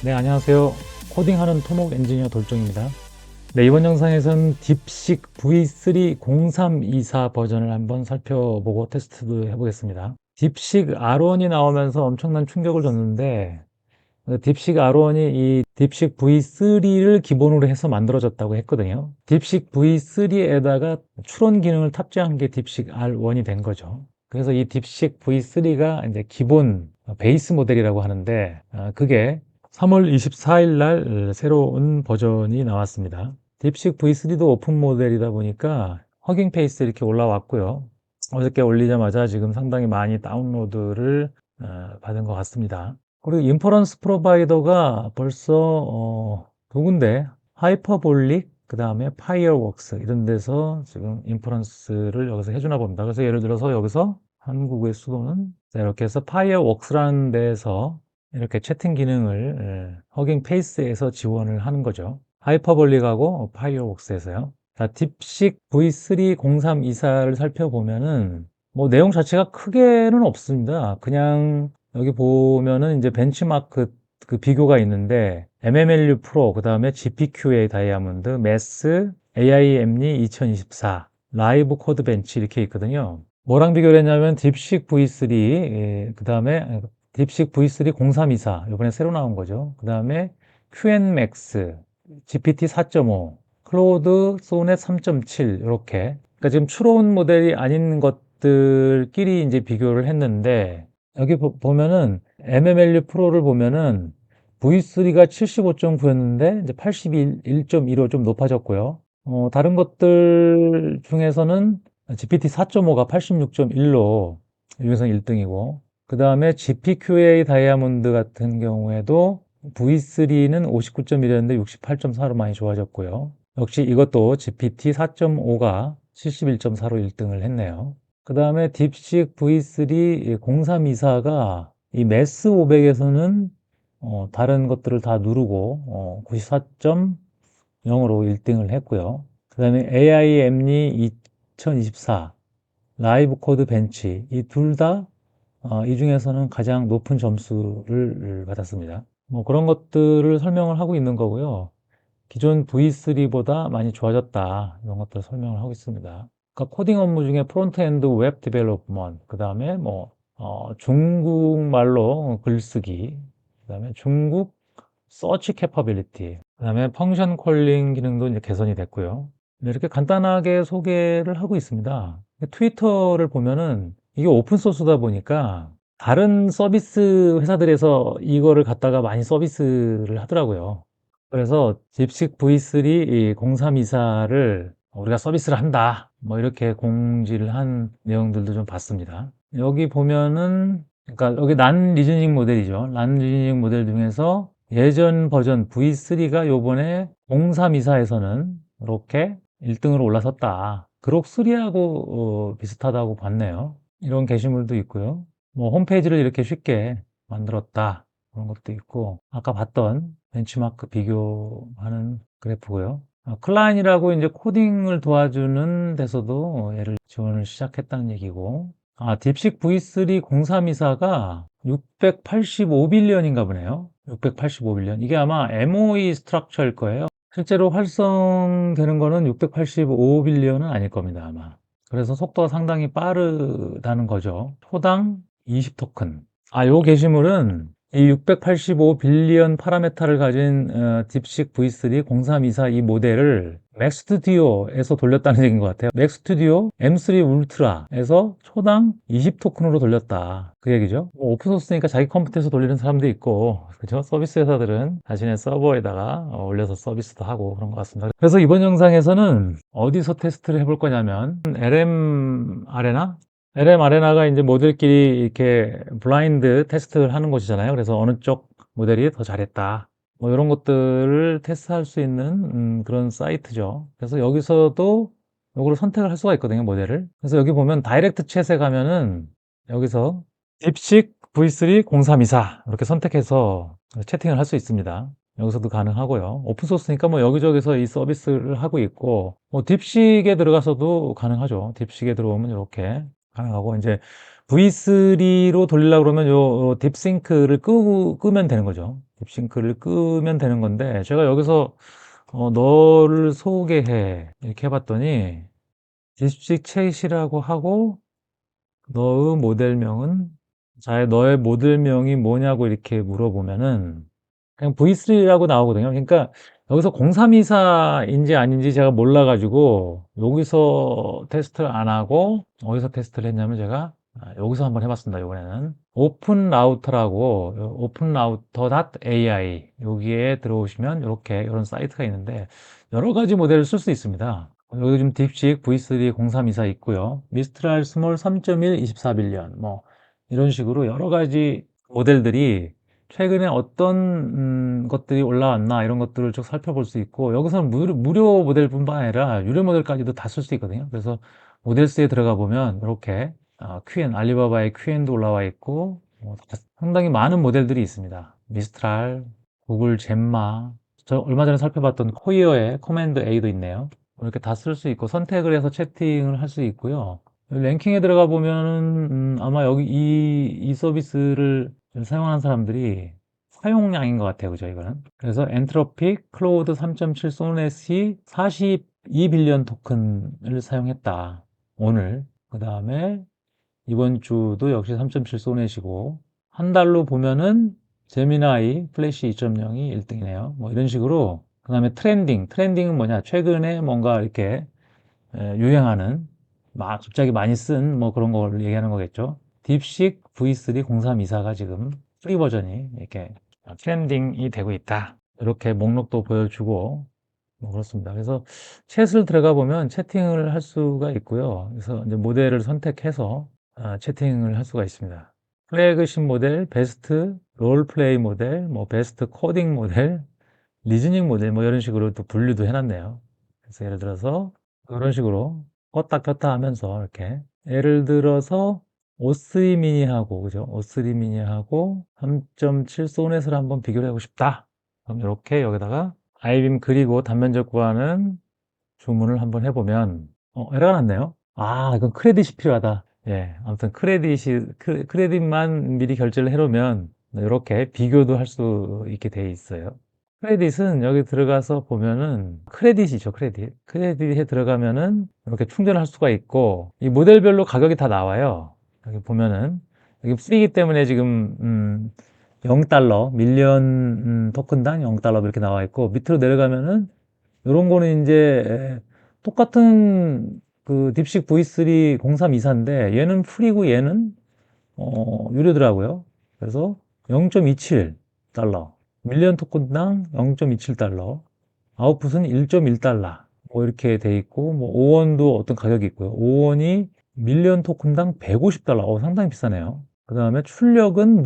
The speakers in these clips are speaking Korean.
네, 안녕하세요. 코딩하는 토목 엔지니어 돌종입니다. 네, 이번 영상에서는 딥식 V3 0324 버전을 한번 살펴보고 테스트도 해보겠습니다. 딥식 R1이 나오면서 엄청난 충격을 줬는데, 딥식 R1이 이 딥식 V3를 기본으로 해서 만들어졌다고 했거든요. 딥식 V3에다가 추론 기능을 탑재한 게 딥식 R1이 된 거죠. 그래서 이 딥식 V3가 이제 기본 베이스 모델이라고 하는데, 그게 3월 24일 날 새로운 버전이 나왔습니다. 딥식 V3도 오픈 모델이다 보니까 허깅 페이스 이렇게 올라왔고요. 어저께 올리자마자 지금 상당히 많이 다운로드를 받은 것 같습니다. 그리고 인퍼런스 프로바이더가 벌써 두 군데, 하이퍼볼릭, 그 다음에 파이어웍스 이런 데서 지금 인퍼런스를 여기서 해주나 봅니다. 그래서 예를 들어서 여기서 한국의 수도는 이렇게 해서 파이어웍스라는 데서 이렇게 채팅 기능을 허깅 페이스에서 지원을 하는 거죠. 하이퍼볼릭하고 파이어웍스에서요. 자, 딥식 V3 0324를 살펴보면은 뭐 내용 자체가 크게는 없습니다. 그냥 여기 보면은 이제 벤치마크 그 비교가 있는데 MMLU 프로, 그 다음에 GPQA 다이아몬드, MES, AIMNI 2024, 라이브 코드 벤치 이렇게 있거든요. 뭐랑 비교를 했냐면 딥식 V3, 그 다음에 딥식 V3 0324, 이번에 새로 나온 거죠. 그 다음에 QNMax, GPT 4.5, 클로드 소넷 3.7 이렇게. 그러니까 지금 추론 모델이 아닌 것들끼리 이제 비교를 했는데 여기 보면은 MMLU 프로를 보면은 V3가 75.9였는데 이제 81.15 좀 높아졌고요. 다른 것들 중에서는 GPT 4.5가 86.1로 여기서 1등이고, 그 다음에 GPQA 다이아몬드 같은 경우에도 V3는 59.1이었는데 68.4로 많이 좋아졌고요. 역시 이것도 GPT 4.5가 71.4로 1등을 했네요. 그 다음에 딥식 V3 0324가 이 MES 500에서는 다른 것들을 다 누르고 94.0으로 1등을 했고요. 그 다음에 AIMNI 2024 라이브 코드 벤치 이 둘 다 이 중에서는 가장 높은 점수를 받았습니다. 뭐 그런 것들을 설명을 하고 있는 거고요. 기존 V3보다 많이 좋아졌다 이런 것들을 설명을 하고 있습니다. 그러니까 코딩 업무 중에 프론트엔드 웹 디벨롭먼트, 그 다음에 뭐 중국말로 글쓰기, 그 다음에 중국 서치 캐퍼빌리티, 그 다음에 펑션 콜링 기능도 이제 개선이 됐고요. 네, 이렇게 간단하게 소개를 하고 있습니다. 트위터를 보면은 이게 오픈 소스다 보니까 다른 서비스 회사들에서 이거를 갖다가 많이 서비스를 하더라고요. 그래서 딥식 V3 0324를 우리가 서비스를 한다 뭐 이렇게 공지를 한 내용들도 좀 봤습니다. 여기 보면은 그러니까 여기 난 리즈닝 모델이죠. 난 리즈닝 모델 중에서 예전 버전 V3가 요번에 0324에서는 이렇게 1등으로 올라섰다. 그록3하고 비슷하다고 봤네요. 이런 게시물도 있고요. 뭐 홈페이지를 이렇게 쉽게 만들었다. 그런 것도 있고, 아까 봤던 벤치마크 비교하는 그래프고요. 클라인이라고 이제 코딩을 도와주는 데서도 얘를 지원을 시작했다는 얘기고, 딥식 V3 0324가 685빌리언인가 보네요. 685빌리언. 이게 아마 MOE 스트럭처일 거예요. 실제로 활성되는 거는 685빌리언은 아닐 겁니다, 아마. 그래서 속도가 상당히 빠르다는 거죠. 초당 20토큰. 요 게시물은 이 685빌리언 파라메타를 가진 딥식 V3 0324 이 모델을 맥스튜디오에서 돌렸다는 얘기인 것 같아요. 맥스튜디오 M3 울트라에서 초당 20토큰으로 돌렸다. 그 얘기죠. 뭐 오픈소스니까 자기 컴퓨터에서 돌리는 사람도 있고, 그죠? 서비스 회사들은 자신의 서버에다가 올려서 서비스도 하고 그런 것 같습니다. 그래서 이번 영상에서는 어디서 테스트를 해볼 거냐면 LM 아레나? LM 아레나가 이제 모델끼리 이렇게 블라인드 테스트를 하는 곳이잖아요. 그래서 어느 쪽 모델이 더 잘했다. 뭐 이런 것들을 테스트할 수 있는 그런 사이트죠. 그래서 여기서도 이거를 선택을 할 수가 있거든요, 모델을. 그래서 여기 보면 다이렉트 챗에 가면은 여기서 딥식 V3 0324 이렇게 선택해서 채팅을 할 수 있습니다. 여기서도 가능하고요. 오픈소스니까 뭐 여기저기서 이 서비스를 하고 있고, 뭐 딥식에 들어가서도 가능하죠. 딥식에 들어오면 이렇게 가능하고, 이제 V3로 돌리려고 그러면 요 딥싱크를 끄면 되는 거죠. 딥싱크를 끄면 되는 건데, 제가 여기서 너를 소개해 이렇게 해봤더니 딥식 챗이라고 하고, 너의 모델명은, 너의 모델명이 뭐냐고 이렇게 물어보면은 그냥 V3라고 나오거든요. 그러니까 여기서 0324인지 아닌지 제가 몰라가지고 여기서 테스트를 안 하고 어디서 테스트를 했냐면, 제가 여기서 한번 해봤습니다. 이번에는 오픈 라우터라고, 오픈 라우터 AI, 여기에 들어오시면 이렇게 이런 사이트가 있는데 여러 가지 모델을 쓸 수 있습니다. 여기 지금 딥식 V3 0324 있고요. 미스트랄 스몰 3.1 24빌리언 뭐 이런 식으로 여러 가지 모델들이 최근에 어떤 것들이 올라왔나 이런 것들을 쭉 살펴볼 수 있고, 여기서는 무료 모델뿐만 아니라 유료 모델까지도 다 쓸 수 있거든요. 그래서 모델스에 들어가 보면 이렇게 QN, 알리바바의 QN도 올라와 있고, 상당히 많은 모델들이 있습니다. 미스트랄, 구글 젬마, 저 얼마 전에 살펴봤던 코이어의 커맨드 A도 있네요. 이렇게 다 쓸 수 있고 선택을 해서 채팅을 할 수 있고요. 랭킹에 들어가 보면은 아마 여기 이 서비스를 사용하는 사람들이 사용량인 것 같아요. 그죠, 이거는. 그래서 엔트로픽 클로우드 3.7 소넷이 42빌리언 토큰을 사용했다. 오늘. 그 다음에 이번 주도 역시 3.7 소넷이고, 한 달로 보면은 제미나이 플래시 2.0이 1등이네요. 뭐 이런 식으로. 그 다음에 트렌딩은 뭐냐? 최근에 뭔가 이렇게 유행하는, 갑자기 많이 쓴 뭐 그런 걸 얘기하는 거겠죠. 딥식 V3 0324가 지금 프리 버전이 이렇게 트렌딩이 되고 있다. 이렇게 목록도 보여주고 뭐 그렇습니다. 그래서 챗을 들어가 보면 채팅을 할 수가 있고요. 그래서 이제 모델을 선택해서 채팅을 할 수가 있습니다. 플래그십 모델, 베스트 롤플레이 모델, 뭐 베스트 코딩 모델, 리즈닝 모델, 뭐 이런 식으로 또 분류도 해놨네요. 그래서 예를 들어서 이런 식으로 껐다 켰다 하면서 이렇게, 예를 들어서 O3 미니하고, 그죠? O3 미니하고 3.7 소넷을 한번 비교를 하고 싶다. 그럼 이렇게 여기다가 아이빔 그리고 단면적 구하는 주문을 한번 해보면 에러가 났네요. 이건 크레딧이 필요하다. 예, 아무튼 크레딧만 미리 결제를 해놓으면 이렇게 비교도 할 수 있게 돼 있어요. 크레딧은 여기 들어가서 보면은 크레딧이죠, 크레딧. 크레딧에 들어가면은 이렇게 충전할 수가 있고, 이 모델별로 가격이 다 나와요. 여기 보면은 여기 프리기 때문에 지금 0달러, 밀리언 토큰당 0달러 이렇게 나와 있고, 밑으로 내려가면은 이런 거는 이제 똑같은 그 딥식 V3 0324인데 얘는 프리고 얘는 유료더라고요. 그래서 0.27달러, 밀리언 토큰당 0.27달러, 아웃풋은 1.1달러, 뭐 이렇게 돼 있고, 뭐 5원도 어떤 가격이 있고요. 5원이 밀리언 토큰당 150달러, 상당히 비싸네요. 그 다음에 출력은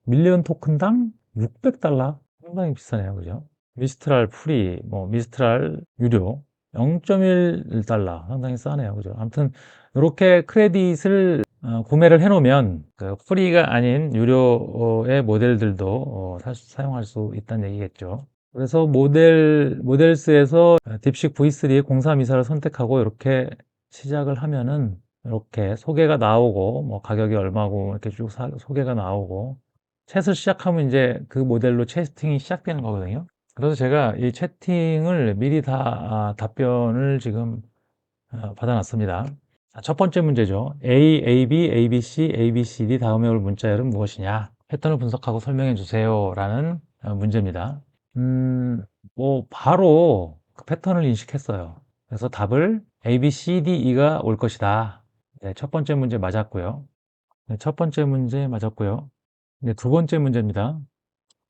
밀리언 토큰당 600달러, 상당히 비싸네요. 그죠? 미스트랄 프리, 뭐 미스트랄 유료 0.1달러, 상당히 싸네요. 그죠? 아무튼 이렇게 크레딧을 구매를 해 놓으면 그 프리가 아닌 유료의 모델들도 사용할 수 있다는 얘기겠죠. 그래서 모델스에서 딥식 V3 0324를 선택하고 이렇게 시작을 하면은 이렇게 소개가 나오고, 뭐 가격이 얼마고 이렇게 쭉 소개가 나오고, 챗을 시작하면 이제 그 모델로 채팅이 시작되는 거거든요. 그래서 제가 이 채팅을 미리 다 답변을 지금 받아놨습니다. 첫 번째 문제죠. A, AB, ABC, ABCD 다음에 올 문자열은 무엇이냐? 패턴을 분석하고 설명해 주세요. 라는 문제입니다. 음, 뭐, 바로 그 패턴을 인식했어요. 그래서 답을 A, B, C, D, E가 올 것이다. 네, 첫 번째 문제 맞았고요. 네, 첫 번째 문제 맞았고요. 네, 두 번째 문제입니다.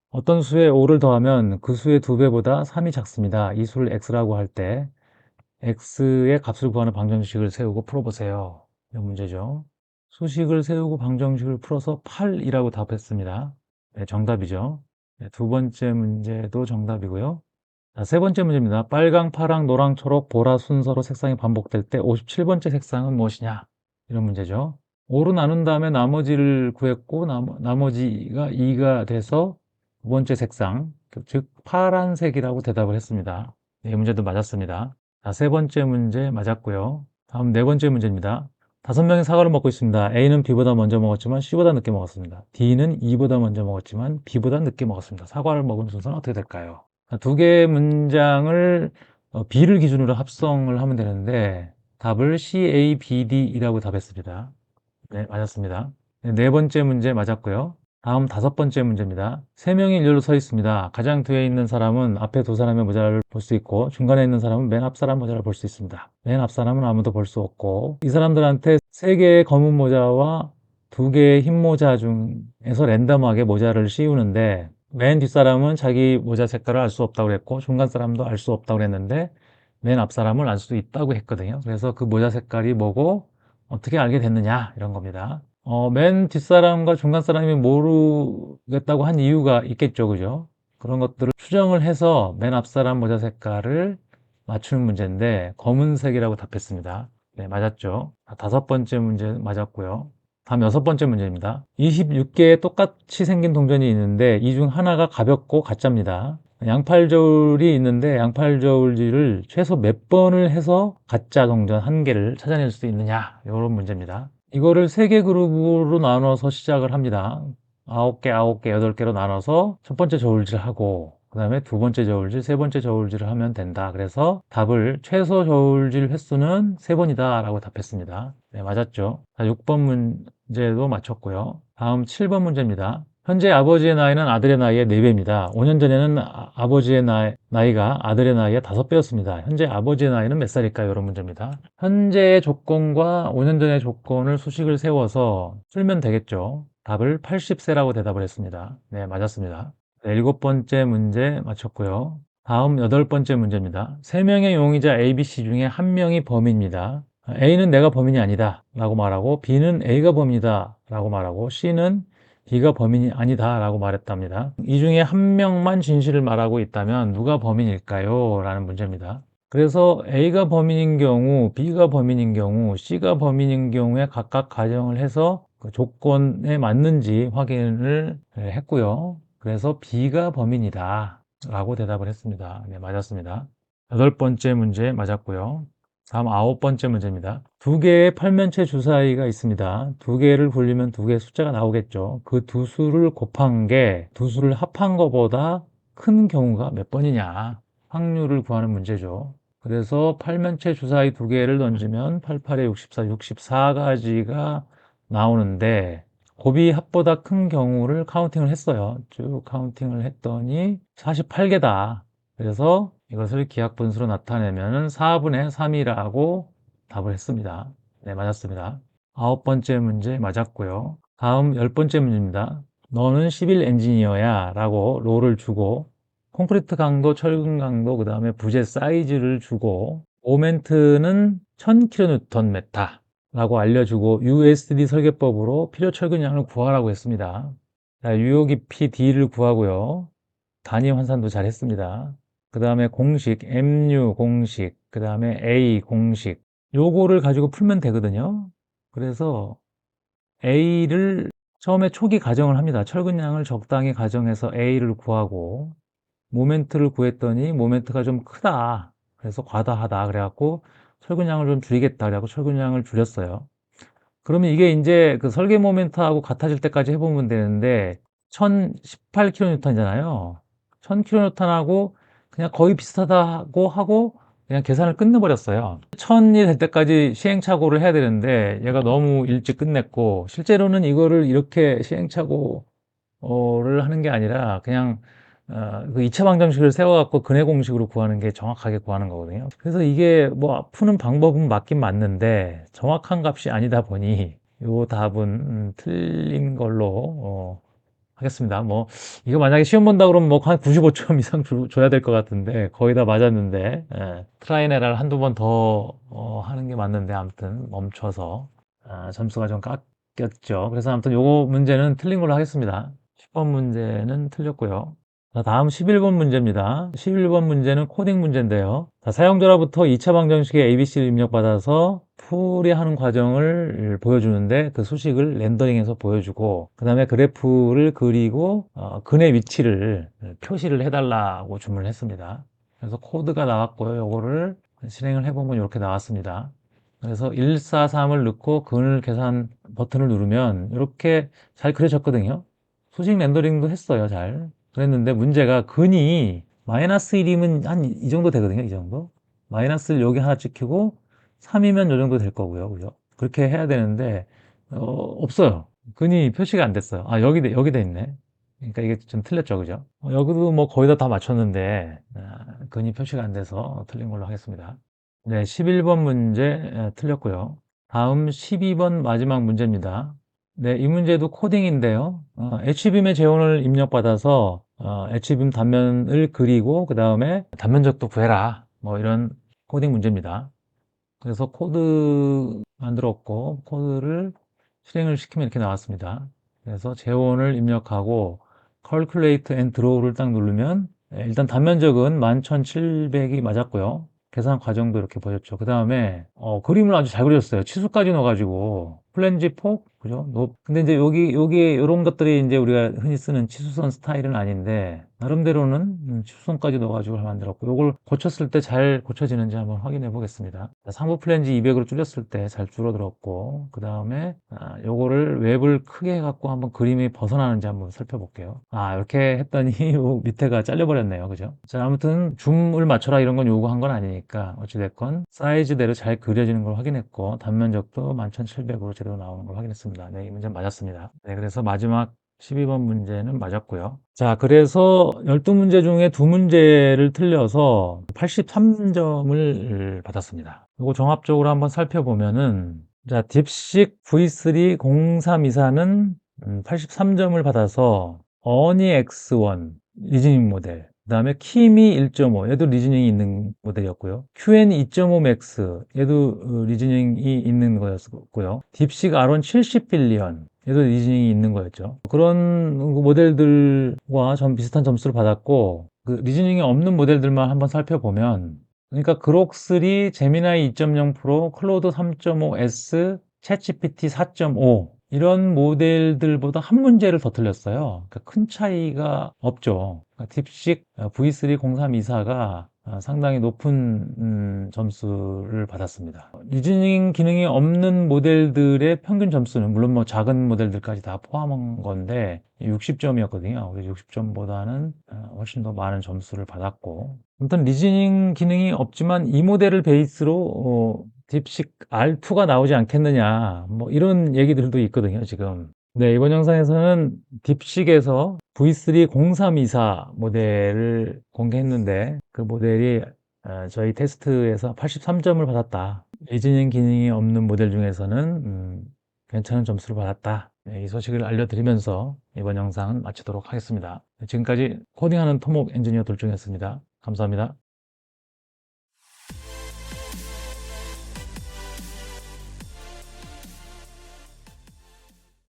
어떤 수에 5를 더하면 그 수의 2배보다 3이 작습니다. 이 수를 x라고 할 때 x의 값을 구하는 방정식을 세우고 풀어보세요. 이 문제죠. 수식을 세우고 방정식을 풀어서 8이라고 답했습니다. 네, 정답이죠. 네, 두 번째 문제도 정답이고요. 자, 세 번째 문제입니다. 빨강, 파랑, 노랑, 초록, 보라 순서로 색상이 반복될 때 57번째 색상은 무엇이냐? 이런 문제죠. 5로 나눈 다음에 나머지를 구했고, 나머지가 2가 돼서 두 번째 색상, 즉 파란색이라고 대답을 했습니다. 네, 이 문제도 맞았습니다. 자, 세 번째 문제 맞았고요. 다음 네 번째 문제입니다. 5명이 사과를 먹고 있습니다. A는 B보다 먼저 먹었지만 C보다 늦게 먹었습니다. D는 E보다 먼저 먹었지만 B보다 늦게 먹었습니다. 사과를 먹은 순서는 어떻게 될까요? 두 개의 문장을 B를 기준으로 합성을 하면 되는데 답을 C, A, B, D이라고 답했습니다. 네, 맞았습니다. 네 번째 문제 맞았고요. 다음 5번째 문제입니다. 3명이 일렬로 서 있습니다. 가장 뒤에 있는 사람은 앞에 2사람의 모자를 볼 수 있고 중간에 있는 사람은 맨 앞 사람 모자를 볼 수 있습니다. 맨 앞 사람은 아무도 볼 수 없고 이 사람들한테 3개의 검은 모자와 2개의 흰 모자 중에서 랜덤하게 모자를 씌우는데 맨 뒷사람은 자기 모자 색깔을 알 수 없다고 그랬고 중간 사람도 알 수 없다고 그랬는데 맨 앞 사람을 알 수 있다고 했거든요. 그래서 그 모자 색깔이 뭐고 어떻게 알게 됐느냐 이런 겁니다. 맨 뒷사람과 중간 사람이 모르겠다고 한 이유가 있겠죠, 그죠? 그런 것들을 추정을 해서 맨 앞사람 모자 색깔을 맞추는 문제인데 검은색이라고 답했습니다. 네, 맞았죠. 5번째 문제 맞았고요. 다음 6번째 문제입니다. 26개의 똑같이 생긴 동전이 있는데 이 중 하나가 가볍고 가짜입니다. 양팔저울이 있는데 양팔저울질을 최소 몇 번을 해서 가짜 동전 1개를 찾아낼 수 있느냐 이런 문제입니다. 이거를 3개 그룹으로 나눠서 시작을 합니다. 9개, 9개, 8개로 나눠서 첫 번째 저울질 하고 그 다음에 두 번째 저울질, 세 번째 저울질을 하면 된다. 그래서 답을 최소 저울질 횟수는 3번이다 라고 답했습니다. 네, 맞았죠. 6번 문제도 맞췄고요. 다음 7번 문제입니다. 현재 아버지의 나이는 아들의 나이의 4배입니다. 5년 전에는 아버지의 나이가 아들의 나이의 5배였습니다. 현재 아버지의 나이는 몇 살일까요? 이런 문제입니다. 현재의 조건과 5년 전의 조건을 수식을 세워서 풀면 되겠죠. 답을 80세라고 대답을 했습니다. 네, 맞았습니다. 네, 7번째 문제 맞췄고요. 다음 8번째 문제입니다. 3명의 용의자 A, B, C 중에 1명이 범인입니다. A는 내가 범인이 아니다 라고 말하고 B는 A가 범인이다 라고 말하고 C는 B가 범인이 아니다 라고 말했답니다. 이 중에 1명만 진실을 말하고 있다면 누가 범인일까요? 라는 문제입니다. 그래서 A가 범인인 경우, B가 범인인 경우, C가 범인인 경우에 각각 가정을 해서 그 조건에 맞는지 확인을 했고요. 그래서 B가 범인이다 라고 대답을 했습니다. 네, 맞았습니다. 8번째 문제 맞았고요. 다음 9번째 문제입니다. 2개의 팔면체 주사위가 있습니다. 2개를 굴리면 2개의 숫자가 나오겠죠. 그 두 수를 곱한 게 두 수를 합한 것보다 큰 경우가 몇 번이냐. 확률을 구하는 문제죠. 그래서 팔면체 주사위 2개를 던지면 88에 64, 64가지가 나오는데 곱이 합보다 큰 경우를 카운팅을 했어요. 쭉 카운팅을 했더니 48개다. 그래서 이것을 기하분수로 나타내면 4분의 3이라고 답을 했습니다. 네, 맞았습니다. 9번째 문제 맞았고요. 다음 10번째 문제입니다. 너는 시빌 엔지니어야 라고 롤을 주고 콘크리트 강도, 철근 강도, 그 다음에 부재 사이즈를 주고 모멘트는 1000kN/m 라고 알려주고 USD 설계법으로 필요 철근량을 구하라고 했습니다. 자, 유효 깊이 D를 구하고요. 단위 환산도 잘 했습니다. 그 다음에 공식, MU 공식, 그 다음에 A 공식 요거를 가지고 풀면 되거든요. 그래서 A를 처음에 초기 가정을 합니다. 철근량을 적당히 가정해서 A를 구하고 모멘트를 구했더니 모멘트가 좀 크다. 그래서 과다하다. 그래갖고 철근량을 좀 줄이겠다. 그래갖고 철근량을 줄였어요. 그러면 이게 이제 그 설계 모멘트하고 같아질 때까지 해보면 되는데 1018kN이잖아요. 1000kN하고 그냥 거의 비슷하다고 하고 그냥 계산을 끝내버렸어요. 1000이 될 때까지 시행착오를 해야 되는데 얘가 너무 일찍 끝냈고 실제로는 이거를 이렇게 시행착오를 하는 게 아니라 그냥 그 2차 방정식을 세워갖고 근해 공식으로 구하는 게 정확하게 구하는 거거든요. 그래서 이게 뭐 푸는 방법은 맞긴 맞는데 정확한 값이 아니다 보니 요 답은 틀린 걸로 하겠습니다. 뭐 이거 만약에 시험 본다 그러면 뭐 한 95점 이상 줘야 될 것 같은데 거의 다 맞았는데 트라이앤 에러를 한두 번 더 하는 게 맞는데 아무튼 멈춰서 점수가 좀 깎였죠. 그래서 아무튼 요거 문제는 틀린 걸로 하겠습니다. 10번 문제는 틀렸고요. 자, 다음 11번 문제입니다. 11번 문제는 코딩 문제인데요. 자, 사용자로부터 2차 방정식의 ABC를 입력받아서 풀이하는 과정을 보여주는데 그 수식을 렌더링해서 보여주고 그 다음에 그래프를 그리고 근의 위치를 표시를 해달라고 주문을 했습니다. 그래서 코드가 나왔고요. 요거를 실행을 해보면 이렇게 나왔습니다. 그래서 143을 넣고 근을 계산 버튼을 누르면 이렇게 잘 그려졌거든요. 수직 렌더링도 했어요, 잘. 그랬는데 문제가 근이 마이너스 1이면 한 이 정도 되거든요, 이 정도. 마이너스를 여기 하나 찍히고 3이면 이 정도 될 거고요, 그죠? 그렇게 해야 되는데 없어요. 근이 표시가 안 됐어요. 아, 여기 돼 있네. 그러니까 이게 좀 틀렸죠, 그죠? 여기도 뭐 거의 다 맞췄는데 근이 표시가 안 돼서 틀린 걸로 하겠습니다. 네, 11번 문제 틀렸고요. 다음 12번 마지막 문제입니다. 네, 이 문제도 코딩인데요. H빔의 재원을 입력받아서 H빔 단면을 그리고 그 다음에 단면적도 구해라. 뭐 이런 코딩 문제입니다. 그래서 코드 만들었고 코드를 실행을 시키면 이렇게 나왔습니다. 그래서 재원을 입력하고 Calculate and Draw를 딱 누르면 일단 단면적은 11,700이 맞았고요. 계산 과정도 이렇게 보였죠. 그 다음에 그림을 아주 잘 그렸어요. 치수까지 넣어가지고 플랜지 폭, 그죠? 근데 이제 여기 이런 것들이 이제 우리가 흔히 쓰는 치수선 스타일은 아닌데 나름대로는 치수선까지 넣어가지고 만들었고 이걸 고쳤을 때 잘 고쳐지는지 한번 확인해 보겠습니다. 상부 플랜지 200으로 줄였을 때 잘 줄어들었고 그 다음에 요거를 웹을 크게 해갖고 한번 그림이 벗어나는지 한번 살펴볼게요. 이렇게 했더니 요 밑에가 잘려버렸네요. 그죠? 자, 아무튼 줌을 맞춰라 이런 건 요구한 건 아니니까 어찌됐건 사이즈대로 잘 그려지는 걸 확인했고 단면적도 11,700으로 제대로 나오는 걸 확인했습니다. 네, 이 문제는 맞았습니다. 네, 그래서 마지막 12번 문제는 맞았고요. 자, 그래서 12문제 중에 2문제를 틀려서 83점을 받았습니다. 이거 종합적으로 한번 살펴보면은 자, 딥식 V3 0324는 83점을 받아서 어니 X1 리즈닝 모델, 그 다음에 키미 1.5 얘도 리즈닝이 있는 모델이었고요. QN 2.5 맥스 얘도 리즈닝이 있는 거였고요. 딥식 R1 70빌리언 얘도 리즈닝이 있는 거였죠. 그런 모델들과 좀 비슷한 점수를 받았고 그 리즈닝이 없는 모델들만 한번 살펴보면 그러니까 그록3, 제미나이 2.0 프로, 클로드 3.5S, 챗GPT 4.5 이런 모델들보다 한 문제를 더 틀렸어요. 그러니까 큰 차이가 없죠. 그러니까 딥식 V3 0324가 상당히 높은 점수를 받았습니다. 리즈닝 기능이 없는 모델들의 평균 점수는 물론 뭐 작은 모델들까지 다 포함한 건데 60점이었거든요. 60점보다는 훨씬 더 많은 점수를 받았고 아무튼 리즈닝 기능이 없지만 이 모델을 베이스로 딥식 R2가 나오지 않겠느냐 뭐 이런 얘기들도 있거든요 지금. 네, 이번 영상에서는 딥식에서 V3 0324 모델을 공개했는데 그 모델이 저희 테스트에서 83점을 받았다. 리즈닝 기능이 없는 모델 중에서는 괜찮은 점수를 받았다. 네, 이 소식을 알려드리면서 이번 영상은 마치도록 하겠습니다. 지금까지 코딩하는 토목 엔지니어 돌종이었습니다. 감사합니다.